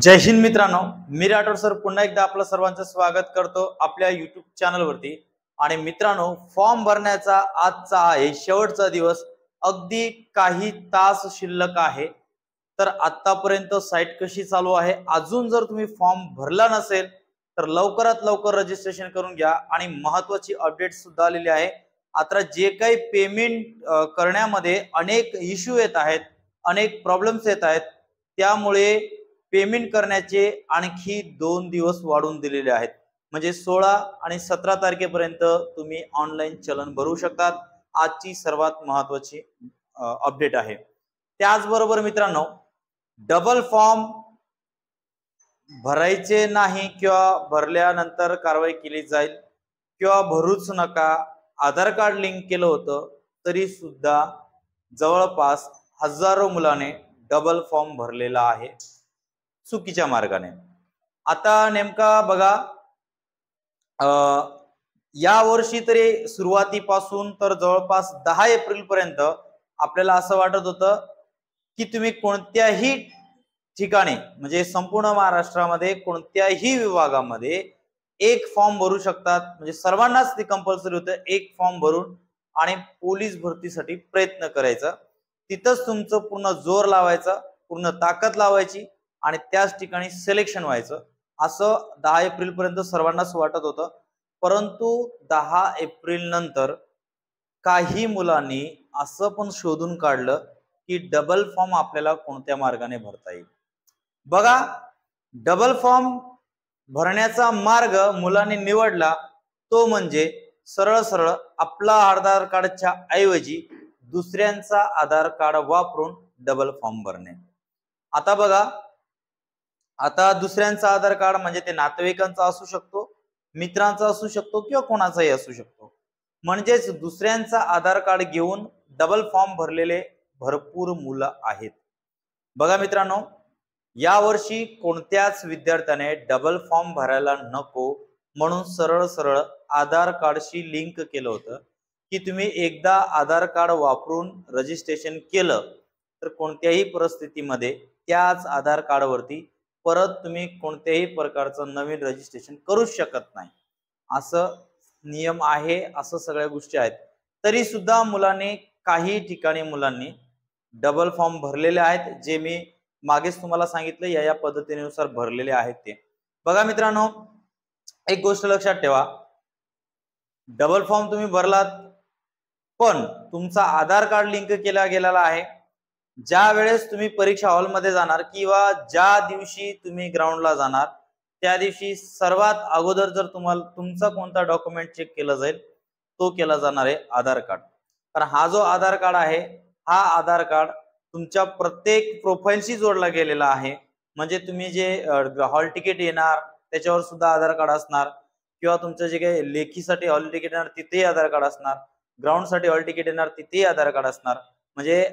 जय हिंद मित्रांनो, मी राठोड सर पुन्हा एकदा आपलं सर्वांचं स्वागत करतो आपल्या YouTube चॅनलवरती। आणि मित्रांनो, फॉर्म भरण्याचा आजचा आहे शेवटचा दिवस, अगदी काही तास शिल्लक आहे। तर आतापर्यंत साइट कशी चालू आहे, अजून जर तुम्ही फॉर्म भरला नसेल तर लवकरात लवकर रजिस्ट्रेशन करून घ्या। आणि महत्त्वाची अपडेट सुद्धा आलेली आहे। आता जे काही पेमेंट करण्यामध्ये अनेक इश्यू येत आहेत, अनेक प्रॉब्लेम्स येत आहेत, त्यामुळे पेमेंट करण्याचे आणखी 2 दिवस वाढवून दिलेले आहेत। म्हणजे 16 आणि 17 तारखेपर्यंत तुम्ही ऑनलाइन चलन भरू शकतात। आजची सर्वात महत्त्वाची अपडेट आहे। त्याचबरोबर मित्रांनो, डबल फॉर्म भरायचे नाही किंवा भरल्यानंतर कारवाई केली जाईल किंवा भरूच नका, आधार कार्ड लिंक केलं होतं तरी सुद्धा जवळपास हजारो मुलाने डबल फॉर्म भरलेला आहे चुकीच्या मार्गाने। आता नेमका बघा, या वर्षी तरी सुरुवातीपासून तर जवळपास 10 एप्रिल पर्यंत आपल्याला असं वाटत होतं की तुम्ही कोणत्याही ठिकाणी म्हणजे संपूर्ण महाराष्ट्रामध्ये कोणत्याही विभागामध्ये एक फॉर्म भरू शकतात। म्हणजे सर्वांनाच ते कंपल्सरी होतं एक फॉर्म भरून आणि पोलीस भरतीसाठी प्रयत्न करायचा। तिथंच तुमचं पूर्ण जोर लावायचा, पूर्ण ताकद लावायची आणि त्याच ठिकाणी सिलेक्शन व्हायचं, असं 10 एप्रिल पर्यंत सर्वांनाच वाटत होतं। परंतु 10 एप्रिल नंतर काही मुलांनी असं पण शोधून काढलं की डबल फॉर्म आपल्याला कोणत्या मार्गाने भरता येईल। बघा, डबल फॉर्म भरण्याचा मार्ग मुलांनी निवडला तो म्हणजे सरळ सरळ आपला आधार कार्डच्या ऐवजी दुसऱ्यांचा आधार कार्ड वापरून डबल फॉर्म भरणे। आता बघा, आता दुसऱ्यांचा आधार कार्ड म्हणजे ते नातेवाईकांचा असू शकतो, मित्रांचा असू शकतो किंवा कोणाचाही असू शकतो। म्हणजेच दुसऱ्यांचा आधार कार्ड घेऊन डबल फॉर्म भरलेले भरपूर मुलं आहेत। बघा मित्रांनो, या वर्षी कोणत्याच विद्यार्थ्याने डबल फॉर्म भरायला नको म्हणून सरळ सरळ आधार कार्डशी लिंक केलं होतं की तुम्ही एकदा आधार कार्ड वापरून रजिस्ट्रेशन केलं तर कोणत्याही परिस्थितीमध्ये त्याच आधार कार्डवरती परत तुम्ही कोणत्याही प्रकारचं नवीन रजिस्ट्रेशन करू शकत नाही, असं नियम आहे, असं सगळ्या गोष्टी आहेत। तरी सुद्धा मुलांनी काही ठिकाणी मुलांनी डबल फॉर्म भरलेले आहेत, जे मी मागेच तुम्हाला सांगितलं या पद्धतीनुसार भरलेले आहेत ते। बघा मित्रांनो, एक गोष्ट लक्षात ठेवा, डबल फॉर्म तुम्ही भरलात पण तुमचा आधार कार्ड लिंक केला गेलेला आहे। ज्या वेळेस तुम्ही परीक्षा हॉल मध्ये जाणार किंवा ज्या दिवशी तुम्ही ग्राउंडला जाणार त्या दिवशी सर्वात अगोदर जर तुम्हाला तुमचा कोणता डॉक्युमेंट चेक केला जाईल तो केला जाणार आहे आधार कार्ड। कारण हा जो आधार कार्ड आहे, हा आधार कार्ड तुमच्या प्रत्येक प्रोफाइलशी जोडला गेलेला आहे। म्हणजे तुम्ही जे हॉल तिकीट येणार त्याच्यावर सुद्धा आधार कार्ड असणार, किंवा तुमचं जे काही लेखीसाठी हॉल तिकीट येणार तिथेही आधार कार्ड असणार, ग्राउंड साठी हॉल तिकीट येणार तिथेही आधार कार्ड असणार। म्हणजे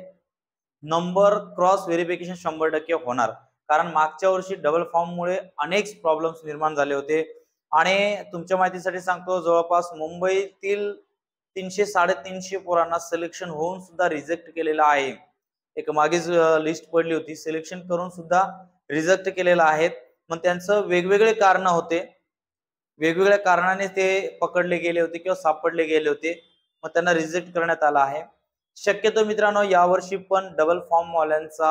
नंबर क्रॉस व्हेरिफिकेशन 100% होणार। कारण मागच्या वर्षी डबल फॉर्म मुळे अनेक प्रॉब्लेम्स निर्माण झाले होते। आणि तुमच्या माहितीसाठी सांगतो, जवळपास मुंबईतील 300-350 पोरांना सिलेक्शन होऊन सुद्धा रिजेक्ट केलेला आहे। एक मागेच लिस्ट पडली होती, सिलेक्शन करून सुद्धा रिजेक्ट केलेला आहेत। मग त्यांचं वेगवेगळे कारण होते, वेगवेगळ्या कारणाने ते पकडले गेले होते किंवा सापडले गेले होते, मग त्यांना रिजेक्ट करण्यात आला आहे। शक्यतो मित्रांनो, यावर्षी पण डबल फॉर्म वाल्यांचा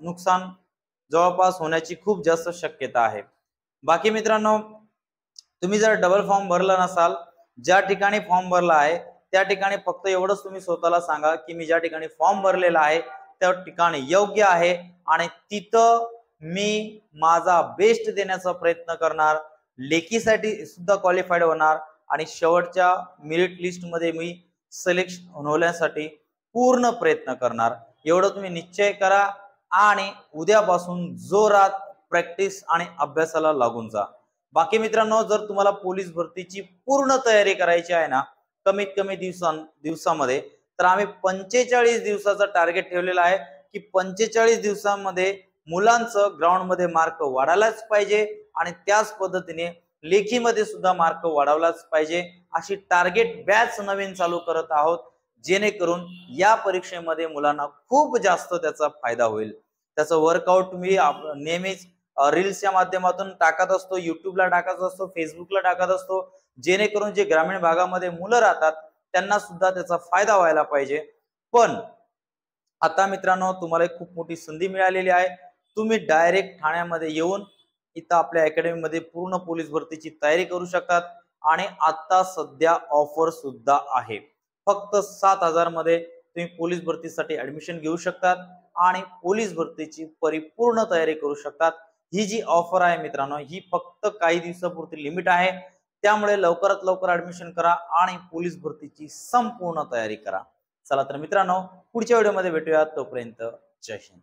नुकसान जवळपास होण्याची खूप जास्त शक्यता आहे। बाकी मित्रांनो, तुम्ही जर डबल फॉर्म भरला नसाल, ज्या ठिकाणी फॉर्म भरला आहे त्या ठिकाणी फक्त एवढंच तुम्ही स्वतःला सांगा की मी ज्या ठिकाणी फॉर्म भरलेला आहे त्या ठिकाणी योग्य आहे आणि तिथं मी माझा बेस्ट देण्याचा प्रयत्न करणार, लेखीसाठी सुद्धा क्वालिफाईड होणार आणि शेवटच्या मेरिट लिस्ट मध्ये मी सिलेक्शन होण्यासाठी पूर्ण प्रयत्न करणार, एवढं तुम्ही निश्चय करा। आणि उद्यापासून जोरात प्रॅक्टिस आणि अभ्यासाला लागून जा। बाकी मित्रांनो, जर तुम्हाला पोलीस भरतीची पूर्ण तयारी करायची आहे ना, कमीत कमी दिवसामध्ये, तर आम्ही 45 दिवसाचा टार्गेट ठेवलेला आहे की 45 दिवसांमध्ये मुलांचं ग्राउंड मध्ये मार्क वाढायलाच पाहिजे आणि त्याच पद्धतीने लेखीमध्ये सुद्धा मार्क वाढवलाच पाहिजे, अशी टार्गेट बॅच नवीन चालू करत आहोत, जेणेकरून या परीक्षेमध्ये मुलांना खूप जास्त त्याचा फायदा होईल। त्याचं वर्कआउट तुम्ही नेहमीच रील्सच्या माध्यमातून टाकत असतो, युट्यूबला टाकत असतो, फेसबुकला टाकत असतो, जेणेकरून जे ग्रामीण भागामध्ये मुलं राहतात त्यांना सुद्धा त्याचा फायदा व्हायला पाहिजे। पण आता मित्रांनो तुम्हाला एक खूप मोठी संधी मिळालेली आहे, तुम्ही डायरेक्ट ठाण्यामध्ये येऊन इथं आपल्या अकॅडमी मध्ये पूर्ण पोलीस भरतीची तयारी करू शकतात आणि आता सध्या ऑफर सुद्धा आहे। फक्त 7,000 मध्ये तुम्ही पोलीस भरतीसाठी ऍडमिशन घेऊ शकतात आणि पोलीस भरतीची परिपूर्ण तयारी करू शकतात। ही जी ऑफर आहे मित्रांनो ही फक्त काही दिवसापुरती लिमिट आहे, त्यामुळे लवकरात लवकर ऍडमिशन करा आणि पोलीस भरतीची संपूर्ण तयारी करा। चला तर मित्रांनो पुढच्या व्हिडिओमध्ये भेटूया, तोपर्यंत जय हिंद।